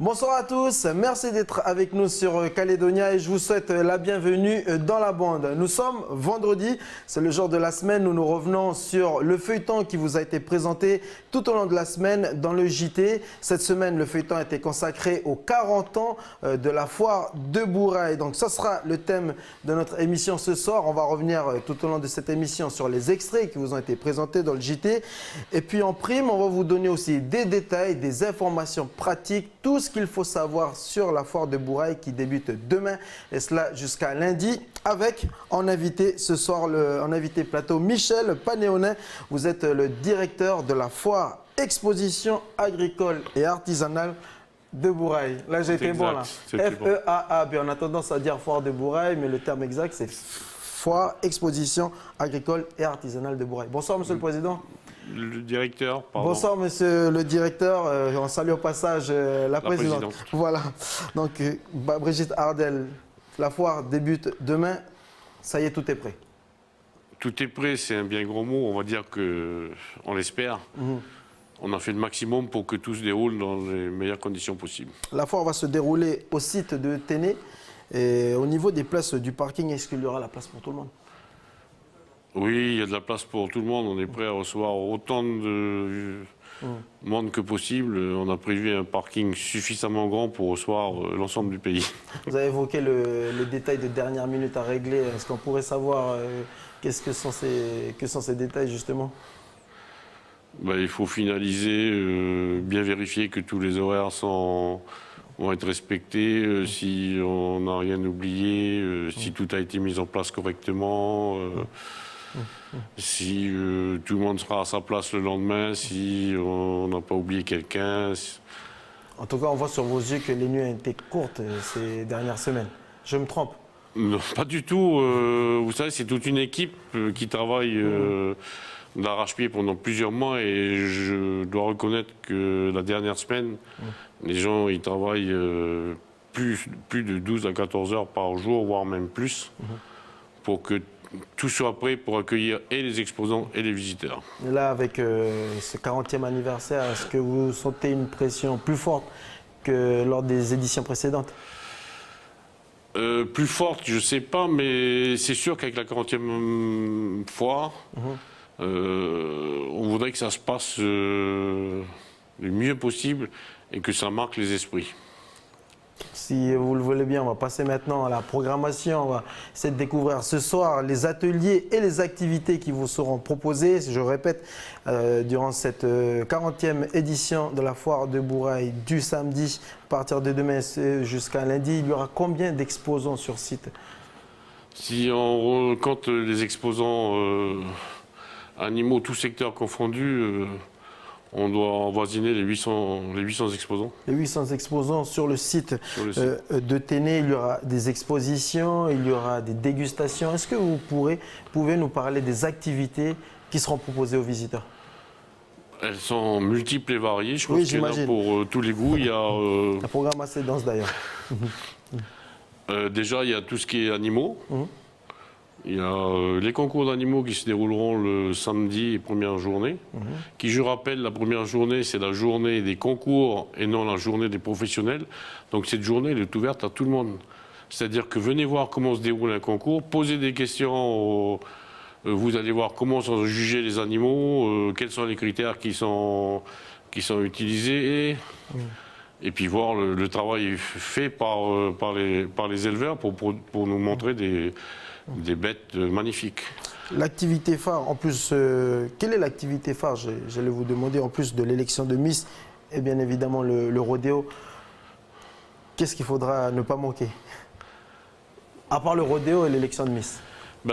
Bonsoir à tous, merci d'être avec nous sur Calédonia et je vous souhaite la bienvenue dans la bande. Nous sommes vendredi, c'est le jour de la semaine où nous revenons sur le feuilleton qui vous a été présenté tout au long de la semaine dans le JT. Cette semaine, le feuilleton a été consacré aux 40 ans de la foire de Bourail. Donc ça sera le thème de notre émission ce soir. On va revenir tout au long de cette émission sur les extraits qui vous ont été présentés dans le JT. Et puis en prime, on va vous donner aussi des détails, des informations pratiques, tout ce qu'il faut savoir sur la foire de Bourail qui débute demain et cela jusqu'à lundi avec en invité ce soir, en invité plateau Michel Panéonin. Vous êtes le directeur de la foire exposition agricole et artisanale de Bourail. Là j'ai été bon là. F-E-A-A-B. On a tendance à dire foire de Bourail mais le terme exact c'est foire exposition agricole et artisanale de Bourail. Bonsoir monsieur le président. Le directeur, pardon. Bonsoir monsieur le directeur, on salue au passage la présidente. Voilà, donc Brigitte Ardel, la foire débute demain, ça y est, tout est prêt. Tout est prêt, c'est un bien gros mot, on va dire qu'on l'espère. On a fait le maximum pour que tout se déroule dans les meilleures conditions possibles. La foire va se dérouler au site de Téné et au niveau des places du parking, est-ce qu'il y aura la place pour tout le monde ? Oui, il y a de la place pour tout le monde. On est prêt à recevoir autant de monde que possible. On a prévu un parking suffisamment grand pour recevoir l'ensemble du pays. Vous avez évoqué le détail de dernière minute à régler. Est-ce qu'on pourrait savoir que sont ces détails justement ? Il faut finaliser, bien vérifier que tous les horaires vont être respectés, si on n'a rien oublié, si tout a été mis en place correctement. Si tout le monde sera à sa place le lendemain, si on n'a pas oublié quelqu'un. En tout cas, on voit sur vos yeux que les nuits ont été courtes ces dernières semaines. Je me trompe? Non, pas du tout. Vous savez, c'est toute une équipe qui travaille d'arrache-pied pendant plusieurs mois et je dois reconnaître que la dernière semaine, les gens ils travaillent plus de 12 à 14 heures par jour, voire même plus, pour que tout soit prêt pour accueillir et les exposants et les visiteurs. Et là, avec ce 40e anniversaire, est-ce que vous sentez une pression plus forte que lors des éditions précédentes? Plus forte, je ne sais pas, mais c'est sûr qu'avec la 40e foire, on voudrait que ça se passe le mieux possible et que ça marque les esprits. Si vous le voulez bien, on va passer maintenant à la programmation. On va essayer de découvrir ce soir les ateliers et les activités qui vous seront proposées. Je répète, durant cette 40e édition de la foire de Bourail du samedi, à partir de demain jusqu'à lundi, il y aura combien d'exposants sur site? Si on compte les exposants animaux, tous secteurs confondus, on doit avoisiner les 800 exposants. Les 800 exposants sur le site, de Téné. Il y aura des expositions, il y aura des dégustations. Est-ce que vous pouvez nous parler des activités qui seront proposées aux visiteurs? Elles sont multiples et variées. Je pense qu'il y en a pour tous les goûts. Il y a, un programme assez dense d'ailleurs. Déjà, il y a tout ce qui est animaux. Il y a les concours d'animaux qui se dérouleront le samedi, première journée. Qui, je rappelle, la première journée, c'est la journée des concours et non la journée des professionnels. Donc cette journée, elle est ouverte à tout le monde. C'est-à-dire que venez voir comment se déroule un concours, posez des questions, vous allez voir comment sont jugés les animaux, quels sont les critères qui sont utilisés. Et puis voir le travail fait par les éleveurs pour nous montrer des bêtes magnifiques. L'activité phare, en plus, quelle est l'activité phare? J'allais vous demander, en plus de l'élection de Miss et bien évidemment le rodéo, qu'est-ce qu'il faudra ne pas manquer? À part le rodéo et l'élection de Miss.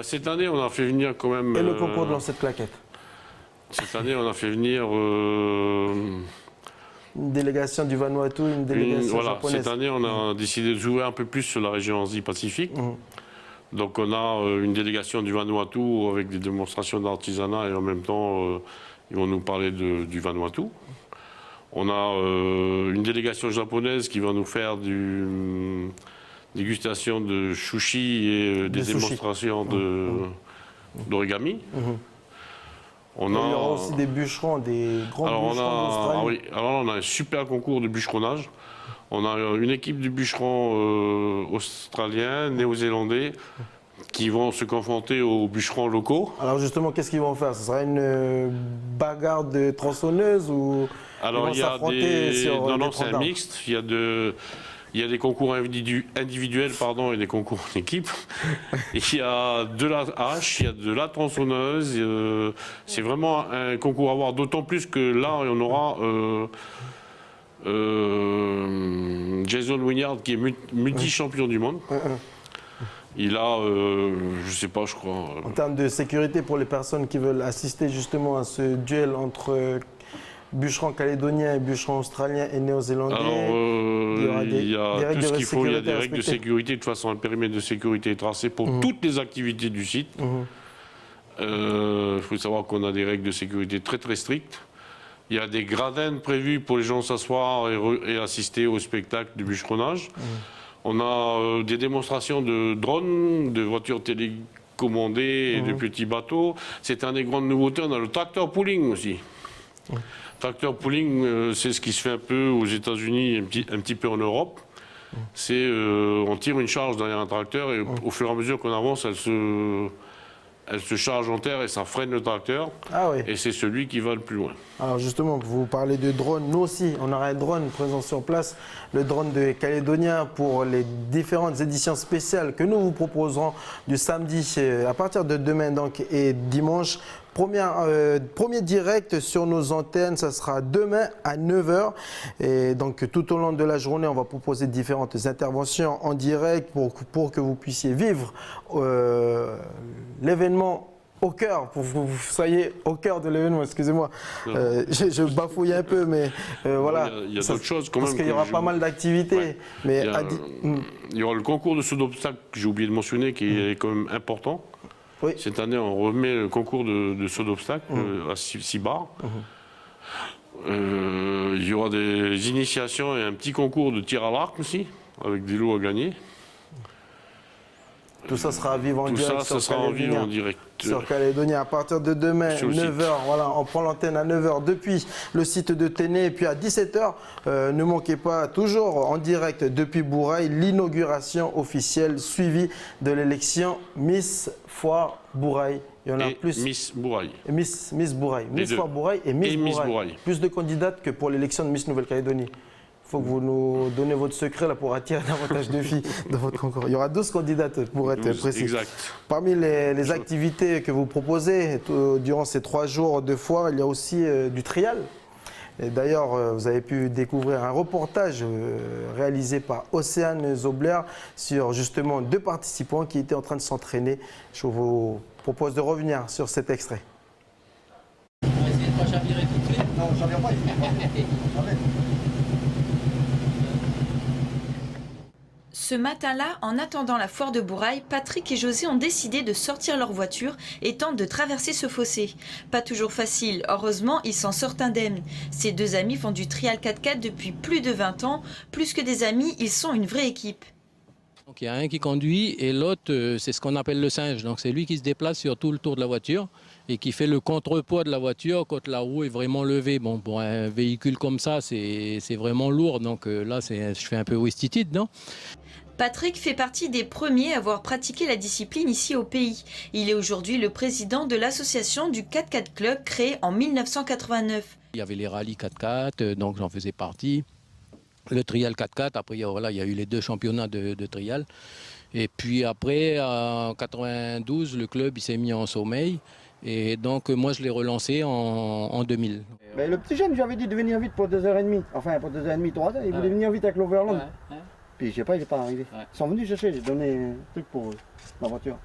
Cette année, on a fait venir quand même... Et le concours de lancer de claquettes. Cette année, on a fait venir... une délégation du Vanuatu, une délégation japonaise. Cette année, on a décidé de jouer un peu plus sur la région Asie-Pacifique. Donc on a une délégation du Vanuatu avec des démonstrations d'artisanat et en même temps, ils vont nous parler du Vanuatu. On a une délégation japonaise qui va nous faire du dégustation de sushi et des démonstrations d'origami. Il y aura aussi des bûcherons, des grands bûcherons d'Australie. Alors on a un super concours de bûcheronnage. On a une équipe de bûcherons australiens, néo-zélandais, qui vont se confronter aux bûcherons locaux. Alors justement, qu'est-ce qu'ils vont faire? Ce sera une bagarre de tronçonneuses ou alors, ils vont s'affronter sur non, des non, c'est troncs un d'arbres? mixte. Il y a des concours individuels et des concours en équipe. Il y a de la hache, il y a de la tronçonneuse. C'est vraiment un concours à voir, d'autant plus que là, on aura Jason Wynyard qui est multi-champion du monde. Il a, je sais pas, je crois. En termes de sécurité pour les personnes qui veulent assister justement à ce duel entre bûcherons calédoniens et bûcherons australiens et néo-zélandais, Alors, il y a tout ce qu'il faut, il y a des règles de respecter. sécurité. De toute façon, un périmètre de sécurité est tracé pour toutes les activités du site. Il faut savoir qu'on a des règles de sécurité très très strictes. Il y a des gradins prévus pour les gens s'asseoir et assister au spectacle du bûcheronnage. On a des démonstrations de drones, de voitures télécommandées et de petits bateaux. C'est un des grandes nouveautés. On a le tractor pulling aussi. Tractor pulling, c'est ce qui se fait un peu aux États-Unis, un petit peu en Europe. C'est on tire une charge derrière un tracteur et au fur et à mesure qu'on avance, elle se charge en terre et ça freine le tracteur. Ah oui. Et c'est celui qui va le plus loin. Alors justement, vous parlez de drone. Nous aussi, on aura un drone présent sur place, le drone de Calédonia pour les différentes éditions spéciales que nous vous proposerons du samedi à partir de demain donc, et dimanche. Premier direct sur nos antennes, ça sera demain à 9 h. Et donc tout au long de la journée, on va proposer différentes interventions en direct pour que vous puissiez vivre l'événement au cœur, pour que vous soyez au cœur de l'événement, excusez-moi. Je bafouille un peu, mais voilà. Il y a d'autres choses quand même. Parce qu'il y aura pas mal d'activités. Ouais. Mais il y aura le concours de saut d'obstacle que j'ai oublié de mentionner, qui est quand même important. Oui. Cette année, on remet le concours de saut d'obstacle à 6 barres. Il y aura des initiations et un petit concours de tir à l'arc aussi, avec des lots à gagner. Tout ça sera à vivre en Tout direct. ça sera en vivre en direct. Sur Calédonia, à partir de demain, 9 h, voilà, on prend l'antenne à 9 h depuis le site de Téné. Et puis à 17 h, ne manquez pas, toujours en direct depuis Bourail, l'inauguration officielle suivie de l'élection Miss Foire Bourail. Il y en a plus. Miss Bourail. Miss Bourail. Miss Foire Bourail et Miss Bourail. Plus de candidates que pour l'élection de Miss Nouvelle-Calédonie. Il faut que vous nous donnez votre secret là, pour attirer davantage de filles dans votre concours. Il y aura 12 candidates pour être précis. Exact. Parmi les activités que vous proposez durant ces 3 jours de foire, il y a aussi du trial. D'ailleurs, vous avez pu découvrir un reportage réalisé par Océane Zobler sur justement 2 participants qui étaient en train de s'entraîner. Je vous propose de revenir sur cet extrait. On va essayer de ne pas chavirer tout de suite. Non, ça vient pas. Ce matin-là, en attendant la foire de Bourail, Patrick et José ont décidé de sortir leur voiture et tentent de traverser ce fossé. Pas toujours facile, heureusement, ils s'en sortent indemnes. Ces 2 amis font du trial 4x4 depuis plus de 20 ans. Plus que des amis, ils sont une vraie équipe. Donc il y a un qui conduit et l'autre, c'est ce qu'on appelle le singe. Donc c'est lui qui se déplace sur tout le tour de la voiture et qui fait le contrepoids de la voiture quand la roue est vraiment levée. Bon, pour un véhicule comme ça, c'est vraiment lourd. Donc là, je fais un peu ouistitide, non ? Patrick fait partie des premiers à avoir pratiqué la discipline ici au pays. Il est aujourd'hui le président de l'association du 4x4 Club créée en 1989. Il y avait les rallyes 4x4, donc j'en faisais partie. Le trial 4x4, après voilà, il y a eu les 2 championnats de trial. Et puis après, en 92, le club il s'est mis en sommeil. Et donc moi je l'ai relancé en 2000. Mais le petit jeune, j'avais dit de venir vite pour 2h30. Enfin, pour 2h30, 3h. Il voulait venir vite avec l'Overland. Puis je sais pas, il n'est pas arrivé. Ils sont venus chercher, j'ai donné un truc pour la voiture.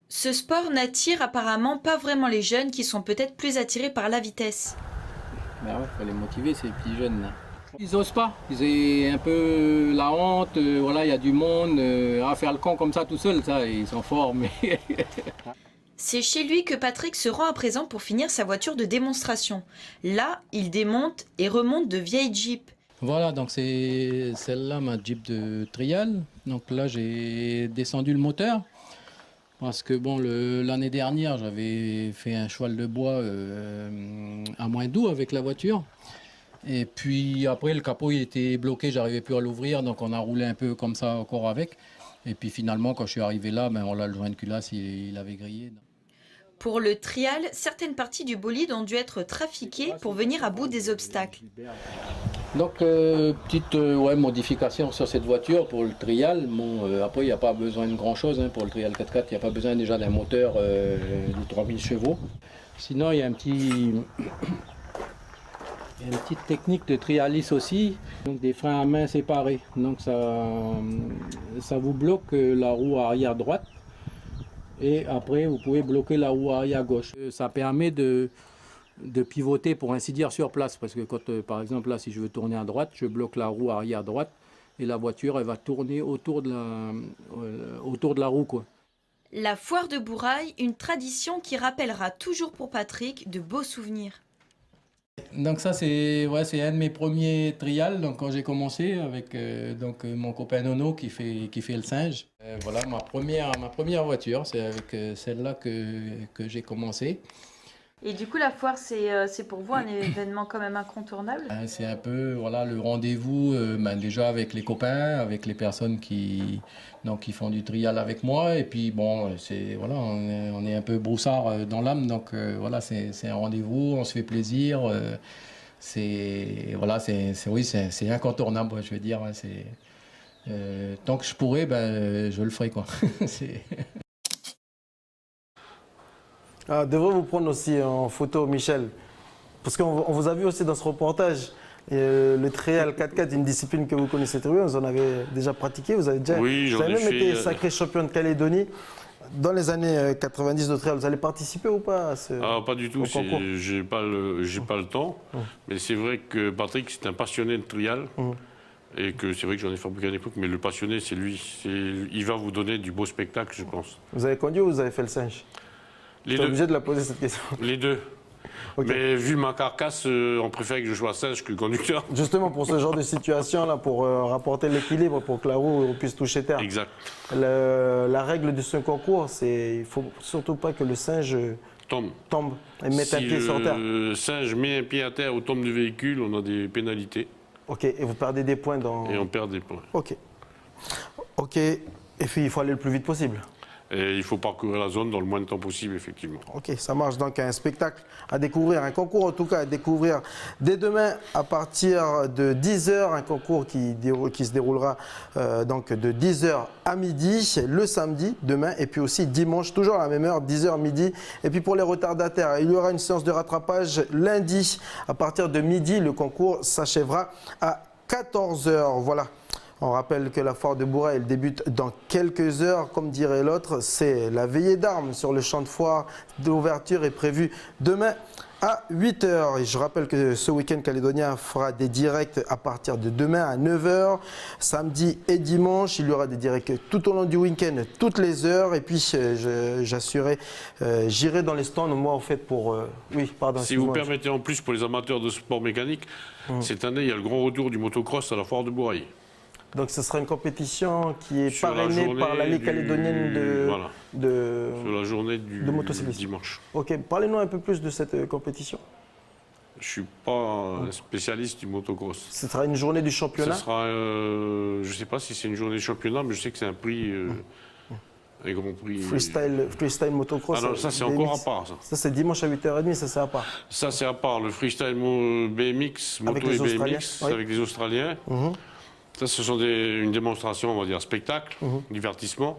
Ce sport n'attire apparemment pas vraiment les jeunes qui sont peut-être plus attirés par la vitesse. Ben ouais, faut les motiver ces petits jeunes là. Ils osent pas, ils ont un peu la honte, voilà, il y a du monde, à faire le con comme ça tout seul, ça, ils sont forts, mais... C'est chez lui que Patrick se rend à présent pour finir sa voiture de démonstration. Là, il démonte et remonte de vieilles Jeeps. Voilà, donc c'est celle-là ma Jeep de trial. Donc là, j'ai descendu le moteur. Parce que bon, l'année dernière, j'avais fait un cheval de bois à moins d'eau avec la voiture. Et puis après, le capot il était bloqué, j'arrivais plus à l'ouvrir, donc on a roulé un peu comme ça encore avec. Et puis finalement, quand je suis arrivé là, ben, le joint de culasse, il avait grillé. Pour le trial, certaines parties du bolide ont dû être trafiquées pour venir à bout des obstacles. Donc, petite modification sur cette voiture pour le trial. Bon, après, il n'y a pas besoin de grand-chose hein, pour le trial 4x4. Il n'y a pas besoin déjà d'un moteur de 3000 chevaux. Sinon, il y a une petite technique de trialis aussi. Donc, des freins à main séparés. Donc, ça vous bloque la roue arrière droite. Et après, vous pouvez bloquer la roue arrière gauche. Ça permet de pivoter, pour ainsi dire, sur place. Parce que quand, par exemple, là, si je veux tourner à droite, je bloque la roue arrière droite et la voiture, elle va tourner autour de la roue, quoi. La foire de Bourail, une tradition qui rappellera toujours pour Patrick de beaux souvenirs. Donc ça, c'est un de mes premiers trials. Donc quand j'ai commencé avec mon copain Nono qui fait le singe. Voilà ma première voiture, c'est avec celle-là que j'ai commencé. Et du coup, la foire, c'est pour vous un événement quand même incontournable? C'est un peu le rendez-vous déjà avec les copains, avec les personnes qui font du trial avec moi. Et puis bon, on est un peu broussard dans l'âme, donc c'est un rendez-vous, on se fait plaisir. C'est incontournable, je veux dire. Tant que je pourrais, je le ferai, quoi. Devrait vous prendre aussi en photo, Michel, parce qu'on vous a vu aussi dans ce reportage. Le trial 4x4, une discipline que vous connaissez très bien, vous en avez déjà pratiqué, vous avez même été sacré champion de Calédonie. Dans les années 90 de trial, vous allez participer ou pas à ce pas du tout, j'ai pas le temps. Mais c'est vrai que Patrick, c'est un passionné de trial. Et que c'est vrai que j'en ai fabriqué à l'époque, mais le passionné, c'est lui. Il va vous donner du beau spectacle, je pense. Vous avez conduit ou vous avez fait le singe? Les deux. Obligé de la poser cette question. Les deux. Okay. Mais vu ma carcasse, on préfère que je sois singe que conducteur. Justement pour ce genre de situation là, pour rapporter l'équilibre, pour que la roue puisse toucher terre. Exact. La règle de ce concours, c'est il faut surtout pas que le singe tombe et mette un pied sur terre. Si le singe met un pied à terre ou tombe du véhicule, on a des pénalités. Ok. Et vous perdez des points dans. Et on perd des points. Ok. Ok. Et puis il faut aller le plus vite possible. Et il faut parcourir la zone dans le moins de temps possible, effectivement. Ok, ça marche. Donc un spectacle à découvrir, un concours en tout cas à découvrir dès demain à partir de 10h, un concours qui se déroulera donc de 10h à midi, le samedi, demain, et puis aussi dimanche, toujours à la même heure, 10h midi. Et puis pour les retardataires, il y aura une séance de rattrapage lundi à partir de midi. Le concours s'achèvera à 14h. Voilà. On rappelle que la foire de Bourail, elle débute dans quelques heures. Comme dirait l'autre, c'est la veillée d'armes sur le champ de foire. L'ouverture est prévue demain à 8h. Et je rappelle que ce week-end calédonien fera des directs à partir de demain à 9h. Samedi et dimanche, il y aura des directs tout au long du week-end, toutes les heures. Et puis, j'assurais, j'irai dans les stands, moi, en fait, pour... oui, pardon. Si vous permettez, en plus, pour les amateurs de sport mécanique, cette année, il y a le grand retour du motocross à la foire de Bourail. Donc ce sera une compétition qui est parrainée par la Ligue calédonienne sur la journée du dimanche. Ok, parlez-nous un peu plus de cette compétition. Je ne suis pas un spécialiste du motocross. Ce sera une journée du championnat? Ce sera, je ne sais pas si c'est une journée du championnat, mais je sais que c'est un prix, un grand prix. Freestyle motocross. Ah non, ça c'est encore à part. Ça c'est dimanche à 8h30, ça c'est à part. Ça c'est à part, le freestyle BMX, moto et BMX, avec les Australiens. Ça, ce sont une démonstration, on va dire, spectacle, divertissement.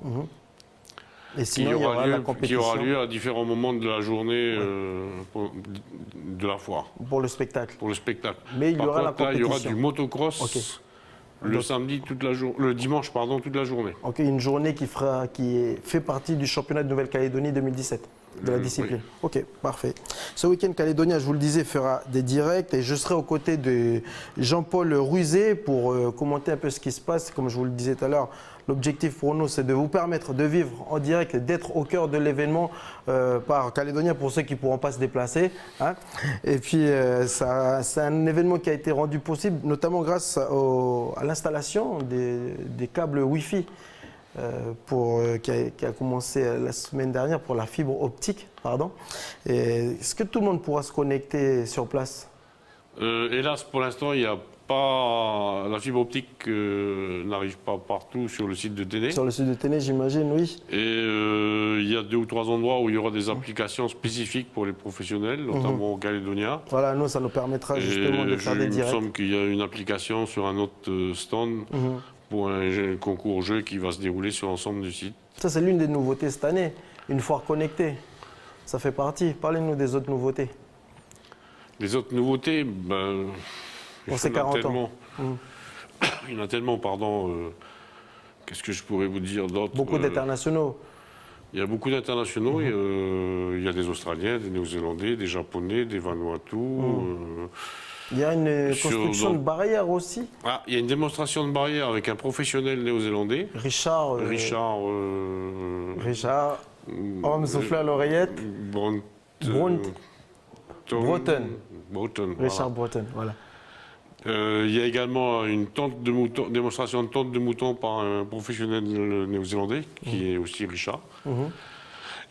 Et sinon, il y aura la compétition. Qui aura lieu à différents moments de la journée de la foire. Pour le spectacle. Pour le spectacle. Mais il y aura la compétition. Là, il y aura du motocross le dimanche, toute la journée. Ok, une journée qui fait partie du championnat de Nouvelle-Calédonie 2017. De la discipline. Oui. Ok, parfait. Ce week-end calédonien, je vous le disais, fera des directs et je serai aux côtés de Jean-Paul Ruizet pour commenter un peu ce qui se passe. Comme je vous le disais tout à l'heure, l'objectif pour nous, c'est de vous permettre de vivre en direct, d'être au cœur de l'événement par Calédonien pour ceux qui ne pourront pas se déplacer. Hein. Et puis, c'est un événement qui a été rendu possible, notamment grâce à l'installation des câbles Wi-Fi. Qui a commencé la semaine dernière pour la fibre optique. Est-ce que tout le monde pourra se connecter sur place? Hélas, pour l'instant, il n'y a pas. La fibre optique n'arrive pas partout sur le site de Téné. Sur le site de Téné, j'imagine, oui. Et il y a 2 ou 3 endroits où il y aura des applications spécifiques pour les professionnels, notamment au Calédonia. Voilà, nous, ça nous permettra justement de faire des Il me directs. semble qu'il y a une application sur un autre stand pour un concours jeu qui va se dérouler sur l'ensemble du site. Ça, c'est l'une des nouveautés cette année, une foire connectée. Ça fait partie. Parlez-nous des autres nouveautés. Les autres nouveautés, ben, Pour ces 40 ans. Il y en a tellement, pardon. Qu'est-ce que je pourrais vous dire d'autre? Beaucoup d'internationaux. Il y a beaucoup d'internationaux. Il y a des Australiens, des Néo-Zélandais, des Japonais, des Vanuatu. Il y a une Sur- construction dans- de barrières aussi. Ah, il y a une démonstration de barrière avec un professionnel néo-zélandais. Richard. Richard. On me souffle à l'oreillette. Broughton. Breton. Breton, Richard voilà. Breton, voilà. Il y a également une tente de mouton, démonstration de tente de mouton par un professionnel néo-zélandais, qui est aussi Richard.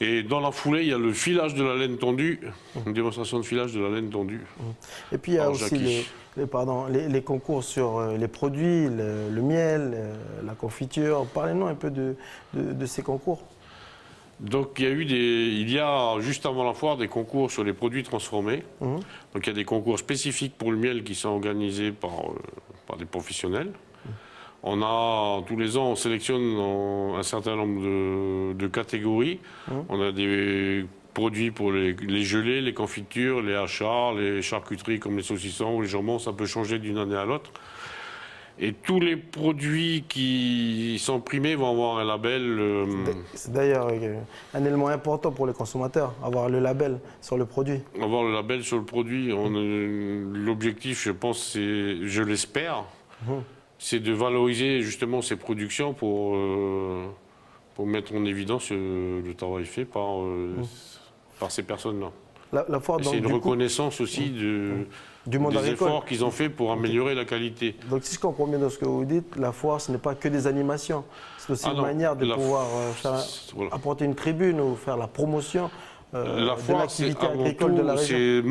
Et dans la foulée, il y a le filage de la laine tendue, une démonstration de filage de la laine tendue. Et puis il y a Alors, aussi Jackie. les concours sur les produits, le miel, la confiture. Parlez-nous un peu de ces concours. Donc il y a juste avant la foire des concours sur les produits transformés. Donc il y a des concours spécifiques pour le miel qui sont organisés par des professionnels. On a tous les ans, on sélectionne un certain nombre de catégories. On a des produits pour les gelées, les confitures, les hachas, les charcuteries comme les saucissons ou les jambons. Ça peut changer d'une année à l'autre. Et tous les produits qui sont primés vont avoir un label. C'est d'ailleurs un élément important pour les consommateurs, avoir le label sur le produit. Avoir le label sur le produit. L'objectif, je pense, je l'espère, c'est de valoriser justement ces productions pour mettre en évidence le travail fait par ces personnes-là. La foire, Et donc, c'est une du coup, reconnaissance aussi du monde des agricole. efforts qu'ils ont fait pour améliorer la qualité. Donc si je comprends bien dans ce que vous dites, la foire, ce n'est pas que des animations. C'est aussi une non, manière de la pouvoir voilà. apporter une tribune ou faire la promotion La de foire, c'est l'activité avant agricole de la tout, région. c'est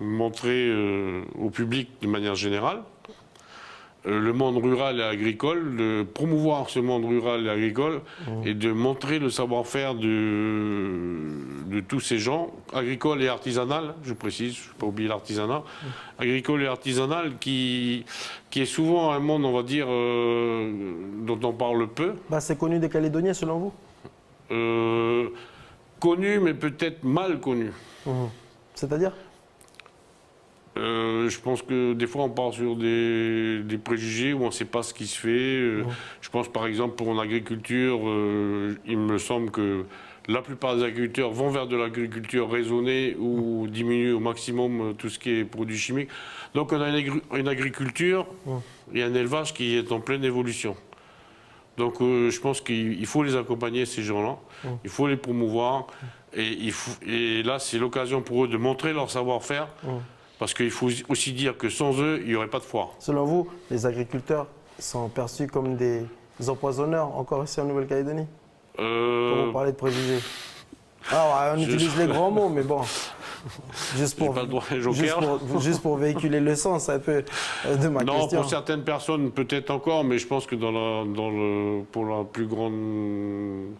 montrer au public de manière générale le monde rural et agricole, de promouvoir ce monde rural et agricole et de montrer le savoir-faire de tous ces gens, agricole et artisanal, je précise, je ne vais pas oublier l'artisanat, agricole et artisanal qui est souvent un monde, on va dire, dont on parle peu. Bah, c'est connu des Calédoniens selon vous? Connu, mais peut-être mal connu. C'est-à-dire? Je pense que des fois on part sur des préjugés où on ne sait pas ce qui se fait. Je pense par exemple pour l'agriculture, il me semble que la plupart des agriculteurs vont vers de l'agriculture raisonnée ou diminuent au maximum tout ce qui est produits chimiques. Donc on a une agriculture et un élevage qui est en pleine évolution. Donc je pense qu'il faut les accompagner, ces gens-là. Il faut les promouvoir. Et là, c'est l'occasion pour eux de montrer leur savoir-faire. Parce qu'il faut aussi dire que sans eux, il n'y aurait pas de foire. Selon vous, les agriculteurs sont perçus comme des empoisonneurs encore ici en Nouvelle-Calédonie? Comment parler de préjugés? Alors, on utilise les grands mots, mais bon. Juste pour, pas le droit à joker. juste pour véhiculer le sens un peu de ma Non, question. pour certaines personnes, peut-être encore, mais je pense que pour la plus grande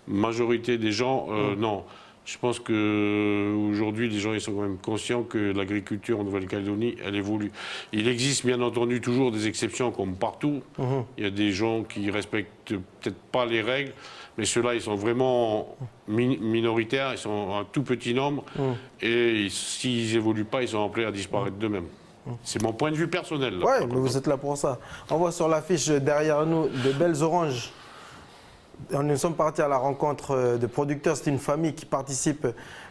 majorité des gens, non. Je pense qu'aujourd'hui, les gens ils sont quand même conscients que l'agriculture en Nouvelle-Calédonie, elle évolue. Il existe bien entendu toujours des exceptions comme partout. Il y a des gens qui respectent peut-être pas les règles, mais ceux-là, ils sont vraiment minoritaires, ils sont un tout petit nombre, et s'ils évoluent pas, ils sont appelés à disparaître d'eux-mêmes. C'est mon point de vue personnel. Là, Oui, mais vous êtes là pour ça. On voit sur l'affiche derrière nous de belles oranges. Nous sommes partis à la rencontre de producteurs. C'est une famille qui participe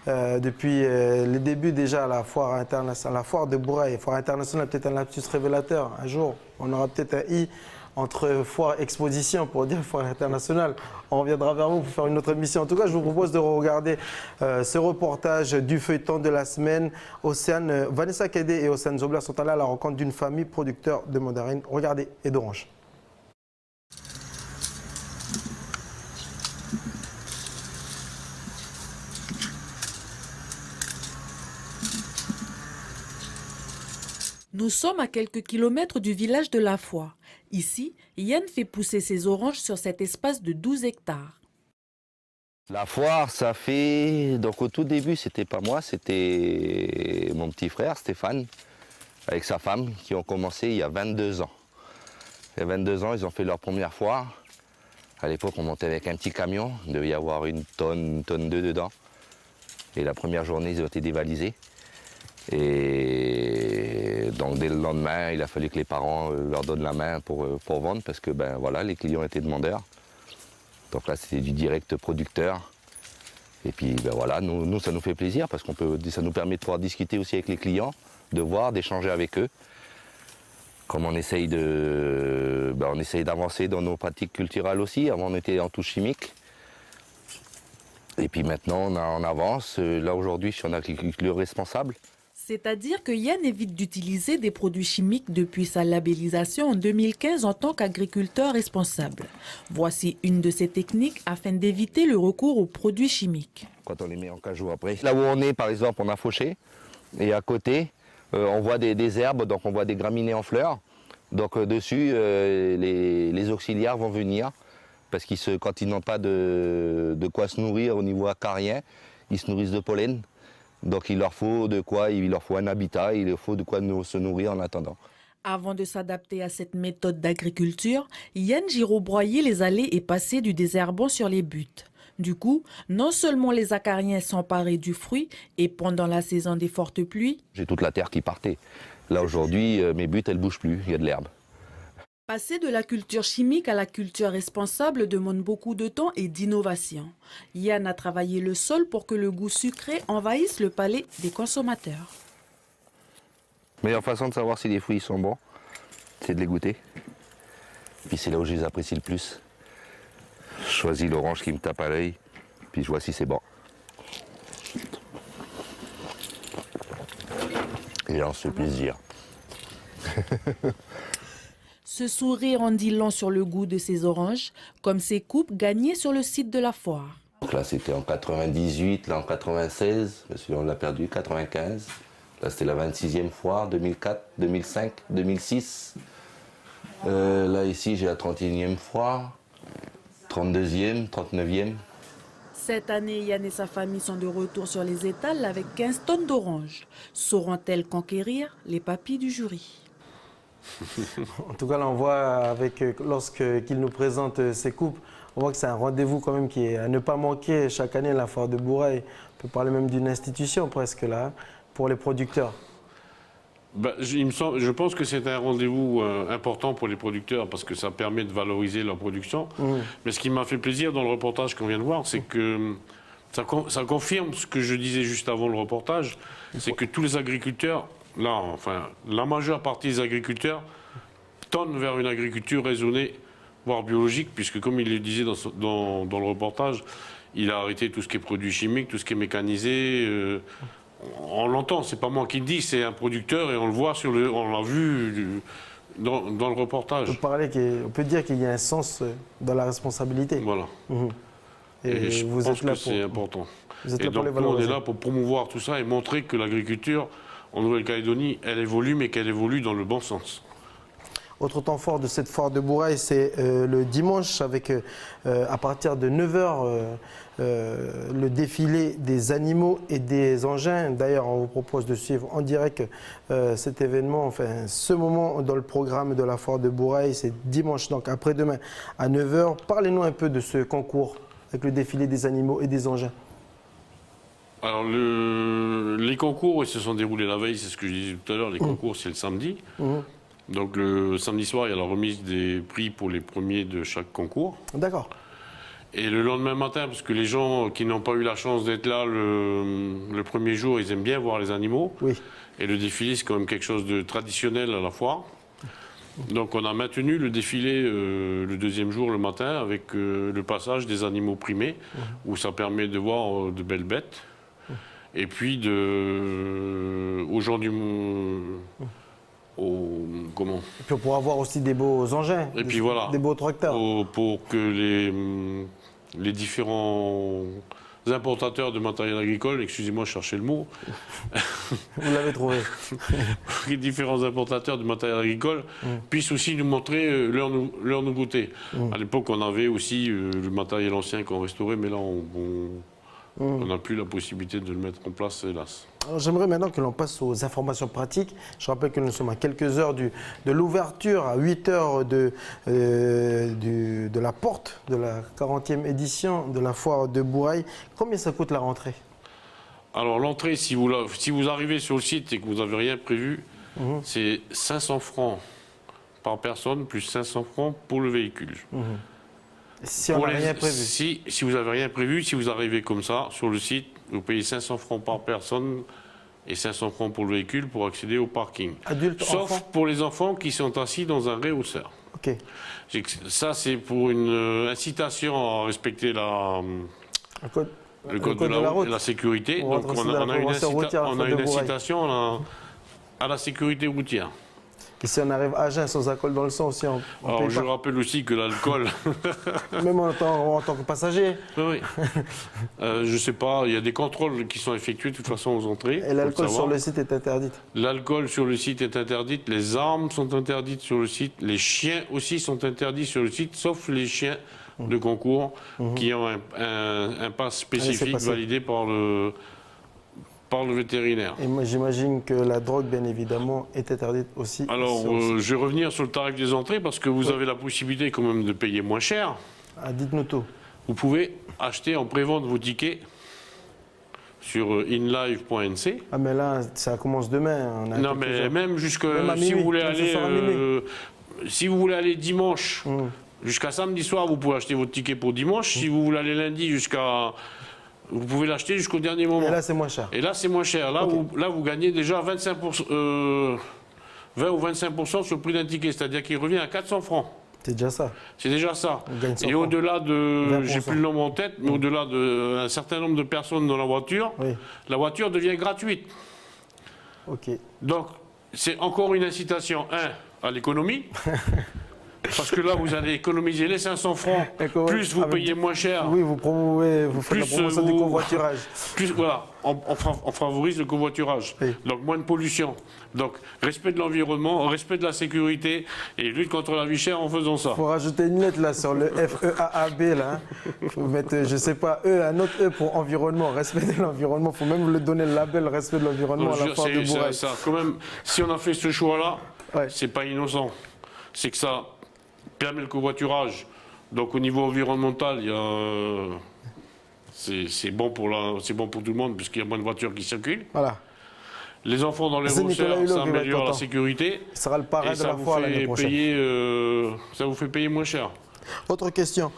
depuis les débuts déjà à la foire internationale, la foire de Bourail. Foire internationale, peut-être un lapsus révélateur. Un jour, on aura peut-être un i entre foire exposition pour dire foire internationale. On reviendra vers vous pour faire une autre émission. En tout cas, je vous propose de regarder ce reportage du feuilleton de la semaine. Vanessa Kédé et Océane Zobler sont allés à la rencontre d'une famille producteur de mandarines. Regardez, et d'oranges. Nous sommes à quelques kilomètres du village de La Foire. Ici, Yann fait pousser ses oranges sur cet espace de 12 hectares. La foire, ça fait... Donc au tout début, c'était pas moi, c'était mon petit frère Stéphane, avec sa femme, qui ont commencé il y a 22 ans. Il y a 22 ans, ils ont fait leur première foire. À l'époque, on montait avec un petit camion, il devait y avoir une tonne 2 dedans. Et la première journée, ils ont été dévalisés. Et donc dès le lendemain, il a fallu que les parents leur donnent la main pour vendre, parce que ben, voilà, les clients étaient demandeurs. Donc là, c'était du direct producteur. Et puis ben voilà, nous, ça nous fait plaisir parce que ça nous permet de pouvoir discuter aussi avec les clients, de voir, d'échanger avec eux. Comme on essaye d'avancer dans nos pratiques culturelles aussi. Avant, on était en tout chimique. Et puis maintenant, on avance. Là, aujourd'hui, je suis en agriculture responsable. C'est-à-dire que Yann évite d'utiliser des produits chimiques depuis sa labellisation en 2015 en tant qu'agriculteur responsable. Voici une de ses techniques afin d'éviter le recours aux produits chimiques. Quand on les met en cajou après. Là où on est, par exemple, on a fauché. Et à côté, on voit des herbes, donc on voit des graminées en fleurs. Donc dessus, les auxiliaires vont venir. Parce que quand ils n'ont pas de quoi se nourrir au niveau acarien, ils se nourrissent de pollen. Donc il leur faut un habitat, il leur faut de quoi se nourrir en attendant. Avant de s'adapter à cette méthode d'agriculture, Yann girobroyait les allées et passait du désherbant sur les buts. Du coup, non seulement les acariens s'emparaient du fruit et pendant la saison des fortes pluies, j'ai toute la terre qui partait. Là aujourd'hui, mes buts, elles ne bougent plus, il y a de l'herbe. passer de la culture chimique à la culture responsable demande beaucoup de temps et d'innovation. Yann a travaillé le sol pour que le goût sucré envahisse le palais des consommateurs. La meilleure façon de savoir si les fruits sont bons, c'est de les goûter. Puis c'est là où je les apprécie le plus. Je choisis l'orange qui me tape à l'œil, puis je vois si c'est bon. Et là, on se fait plaisir. Ce sourire en dit long sur le goût de ces oranges, comme ces coupes gagnées sur le site de la foire. Donc là, c'était en 98, là en 96, on l'a perdu, 95. Là, c'était la 26e foire, 2004, 2005, 2006. Là, ici, j'ai la 31e foire, 32e, 39e. Cette année, Yann et sa famille sont de retour sur les étals avec 15 tonnes d'oranges. Sauront-elles conquérir les papilles du jury? En tout cas, là, on voit lorsqu'il nous présente ces coupes, on voit que c'est un rendez-vous quand même qui est à ne pas manquer chaque année, la foire de Bourail. On peut parler même d'une institution presque là, pour les producteurs. Je pense que c'est un rendez-vous important pour les producteurs parce que ça permet de valoriser leur production. Mais ce qui m'a fait plaisir dans le reportage qu'on vient de voir, c'est que ça confirme ce que je disais juste avant le reportage, c'est que tous les agriculteurs, la majeure partie des agriculteurs tendent vers une agriculture raisonnée, voire biologique, puisque comme il le disait dans le reportage, il a arrêté tout ce qui est produits chimiques, tout ce qui est mécanisé. On l'entend, c'est pas moi qui le dis, c'est un producteur et on le voit on l'a vu dans le reportage. On peut dire qu'il y a un sens dans la responsabilité. Voilà. Et je vous pense êtes là que c'est important. Et donc nous, on est là pour promouvoir tout ça et montrer que l'agriculture en Nouvelle-Calédonie, elle évolue, mais qu'elle évolue dans le bon sens. Autre temps fort de cette foire de Bourail, c'est le dimanche avec, à partir de 9h, le défilé des animaux et des engins. D'ailleurs, on vous propose de suivre en direct cet événement, enfin ce moment dans le programme de la foire de Bourail. C'est dimanche, donc après-demain à 9h. Parlez-nous un peu de ce concours avec le défilé des animaux et des engins. Alors, les concours, ils se sont déroulés la veille, c'est ce que je disais tout à l'heure. Les concours, c'est le samedi. Donc, le samedi soir, il y a la remise des prix pour les premiers de chaque concours. D'accord. Et le lendemain matin, parce que les gens qui n'ont pas eu la chance d'être là le premier jour, ils aiment bien voir les animaux. Oui. Et le défilé, c'est quand même quelque chose de traditionnel à la foire. Donc, on a maintenu le défilé le deuxième jour, le matin, avec le passage des animaux primés, où ça permet de voir de belles bêtes. Et puis, aux gens du... comment Et puis on pourra voir aussi des beaux engins, et puis voilà, des beaux tracteurs. pour que les différents importateurs de matériel agricole, excusez-moi, je cherchais le mot, Vous l'avez trouvé. les différents importateurs de matériel agricole puissent aussi nous montrer leurs nouveautés. À l'époque, on avait aussi le matériel ancien qu'on restaurait, mais là, on n'a plus la possibilité de le mettre en place, hélas. Alors, j'aimerais maintenant que l'on passe aux informations pratiques. Je rappelle que nous sommes à quelques heures de l'ouverture, à 8 heures de la porte de la 40e édition de la foire de Bourail. Combien ça coûte la rentrée? Alors l'entrée, si vous arrivez sur le site et que vous n'avez rien prévu, c'est 500 francs par personne, plus 500 francs pour le véhicule. Si on n'a rien prévu. Si vous n'avez rien prévu, si vous arrivez comme ça sur le site, vous payez 500 francs par personne et 500 francs pour le véhicule pour accéder au parking. Adultes, Sauf enfants? pour les enfants qui sont assis dans un réhausseur. Ok. Ça, c'est pour une incitation à respecter le code de la route et la sécurité. On Donc rentre aussi on dans a la convention routière à la une Faute de Bourail. incitation à la sécurité routière. Et si on arrive à Agen sans alcool dans le sang aussi, on Alors paye je pas. rappelle aussi que l'alcool... Même en tant que passager. Oui. Je ne sais pas, il y a des contrôles qui sont effectués de toute façon aux entrées. Et l'alcool sur le site est interdit. L'alcool sur le site est interdit, les armes sont interdites sur le site, les chiens aussi sont interdits sur le site, sauf les chiens de concours qui ont un pass spécifique validé par le vétérinaire. Et moi, j'imagine que la drogue, bien évidemment, est interdite aussi. Alors, je vais revenir sur le tarif des entrées parce que vous avez la possibilité quand même de payer moins cher. Ah, dites-nous tout. Vous pouvez acheter en prévente vos tickets sur inlive.nc. Ah, mais là, ça commence demain. On a Non, quelques mais heures. même jusque Même à si minuit, vous voulez même ce aller, soir à minuit. si vous voulez aller dimanche jusqu'à samedi soir, vous pouvez acheter votre ticket pour dimanche. Si vous voulez aller lundi vous pouvez l'acheter jusqu'au dernier moment. Et là, c'est moins cher. Et là, c'est moins cher. Là, vous gagnez déjà 25%, 20 ou 25% sur le prix d'un ticket, c'est-à-dire qu'il revient à 400 francs. C'est déjà ça. C'est déjà ça. On gagne 100 Et francs. au-delà de, 20%. j'ai plus le nombre en tête, mais au-delà d'un certain nombre de personnes dans la voiture, la voiture devient gratuite. Ok. Donc, c'est encore une incitation, à l'économie. Parce que là, vous allez économiser les 500 francs, plus vous payez moins cher. Oui, vous faites la promotion du covoiturage. Plus, voilà, on favorise le covoiturage. Oui. Donc, moins de pollution. Donc, respect de l'environnement, respect de la sécurité et lutte contre la vie chère en faisant ça. Il faut rajouter une lettre là sur le FEAAB là. Il faut mettre, je sais pas, un autre E pour environnement, respect de l'environnement. Il faut même le donner le label respect de l'environnement à la foire de Bourail. Ça, quand même, si on a fait ce choix-là, c'est pas innocent. C'est que ça permet le covoiturage. Donc au niveau environnemental, c'est bon pour tout le monde puisqu'il y a moins de voitures qui circulent. Voilà. Les enfants dans les rousseurs, ça améliore la sécurité. Ce sera le parrain de la foire l'année prochaine. Ça vous fait payer moins cher. Autre question.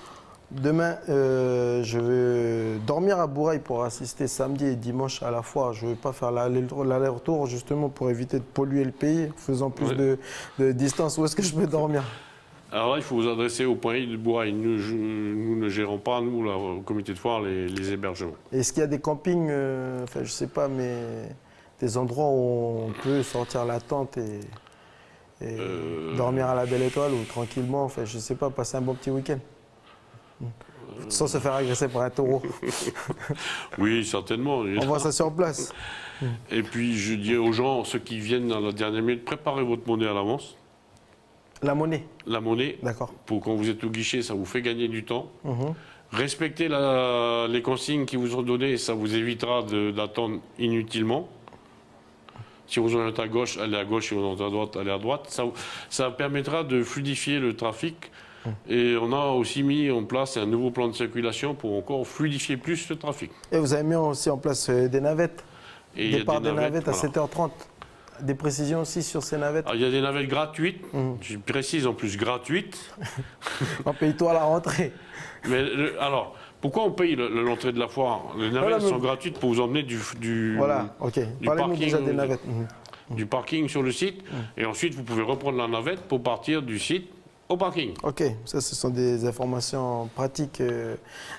Demain, je vais dormir à Bourail pour assister samedi et dimanche à la foire. Je ne vais pas faire l'aller-retour justement pour éviter de polluer le pays, faisant plus de distance. Où est-ce que je peux dormir? Alors là, il faut vous adresser au point I de Bourail. Nous ne gérons pas, nous, au comité de foire, les hébergements. Est-ce qu'il y a des campings, enfin je ne sais pas, mais des endroits où on peut sortir la tente et dormir à la Belle Étoile ou tranquillement, enfin je ne sais pas, passer un bon petit week-end sans se faire agresser par un taureau? Oui, certainement. On voit ça sur place. Et puis je dis aux gens, ceux qui viennent à la dernière minute, préparez votre monnaie à l'avance. La monnaie? La monnaie. D'accord. Pour quand vous êtes au guichet, ça vous fait gagner du temps. Respectez les consignes qui vous sont données, ça vous évitera d'attendre inutilement. Si vous en êtes à gauche, allez à gauche. Si vous en êtes à droite, allez à droite. Ça permettra de fluidifier le trafic. Et on a aussi mis en place un nouveau plan de circulation pour encore fluidifier plus le trafic. Et vous avez mis aussi en place des navettes. Et Départ des navettes à voilà. 7h30. Des précisions aussi sur ces navettes? Alors, il y a des navettes gratuites, je précise en plus gratuites. On paye toi à la rentrée. Mais alors, pourquoi on paye l'entrée de la foire? Les navettes sont gratuites pour vous emmener Voilà, ok. Parlez-nous déjà des navettes. Du parking sur le site. Et ensuite, vous pouvez reprendre la navette pour partir du site au parking. Ok, ça ce sont des informations pratiques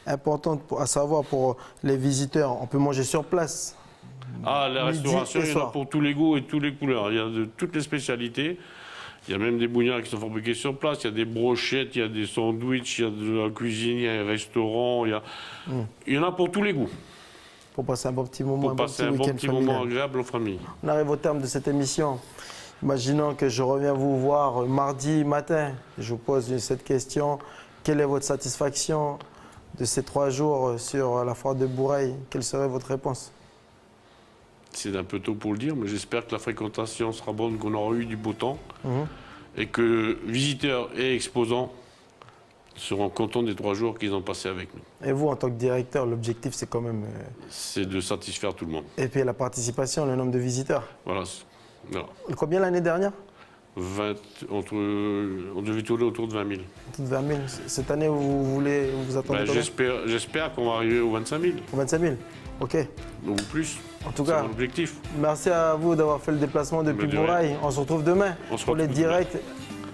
importantes à savoir pour les visiteurs. On peut manger sur place. Ah, la Midi restauration, et il y en a soir. pour tous les goûts et toutes les couleurs. Il y a de toutes les spécialités. Il y a même des bougnards qui sont fabriqués sur place. Il y a des brochettes, il y a des sandwichs, il y a de la cuisine, il y a un restaurant. Il y en a pour tous les goûts. Pour passer un bon petit moment, Pour passer un bon week-end petit familial. moment agréable en famille. On arrive au terme de cette émission. Imaginons que je reviens vous voir mardi matin. Je vous pose cette question. Quelle est votre satisfaction de ces 3 jours sur la foire de Bourail? Quelle serait votre réponse? C'est un peu tôt pour le dire, mais j'espère que la fréquentation sera bonne, qu'on aura eu du beau temps et que visiteurs et exposants seront contents des 3 jours qu'ils ont passés avec nous. Et vous, en tant que directeur, l'objectif, c'est quand même... C'est de satisfaire tout le monde. Et puis la participation, le nombre de visiteurs. Voilà. Combien l'année dernière? On devait tourner autour de 20 000. Autour de 20 000. Cette année, vous attendez combien? J'espère qu'on va arriver aux 25 000. 25 000. Ok. Ou plus. En tout C'est cas, mon objectif. merci à vous d'avoir fait le déplacement depuis De rien. Bourail. On se retrouve demain pour les directs.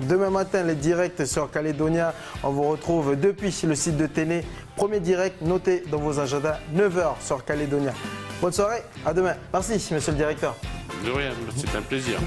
Demain matin, les directs sur Calédonia. On vous retrouve depuis le site de Téné. Premier direct, notez dans vos agendas, 9h sur Calédonia. Bonne soirée, à demain. Merci, monsieur le directeur. De rien, c'est un plaisir.